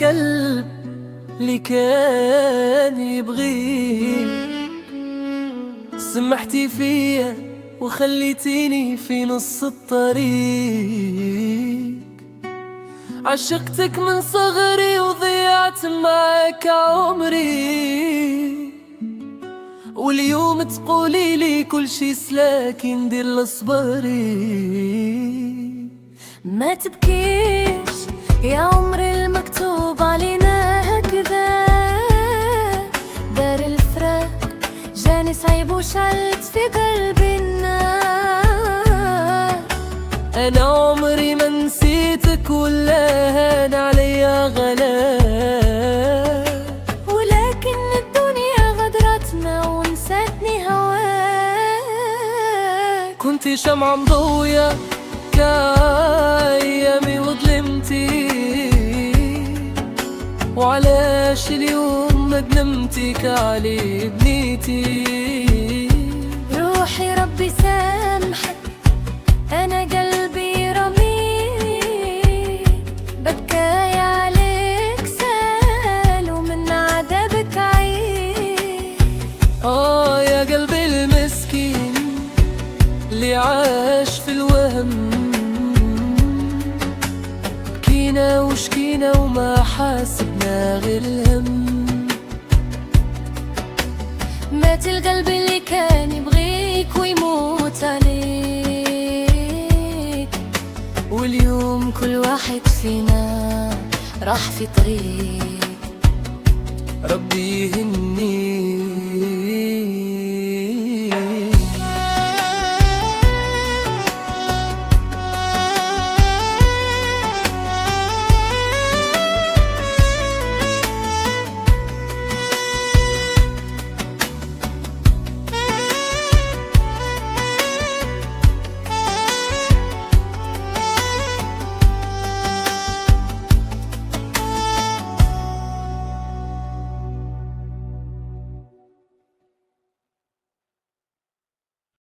القلب اللي كان يبغيك. سمحتي فيا وخليتيني في نص الطريق. عشقتك من صغري وضيعت معك عمري، واليوم تقولي لي كل شي سلاكي ندير لصبري. ما تبكيش يا عمري المكتوب علينا هكذا، دار الفراق جاني صعيب وشعلت في قلبي النار. أنا عمري ما نسيتك ولا هان عليا غلاك، ولكن الدنيا غدرتنا ونساتني هواك. كنتي شمعة مضوية كأيامي وظلمتي، وعلاش اليوم ندمتي كعلي بنيتي. روحي ربي سامحك أنا قلبي رميك، بكاي عليك سال ومن عذابك عيك. يا قلبي المسكين اللي عاش في الوهم، بكينا وشكينا وما حاسبنا غير الهم. مات القلب اللي كان يبغيك ويموت عليك، واليوم كل واحد فينا راح في طريق. ربي يهني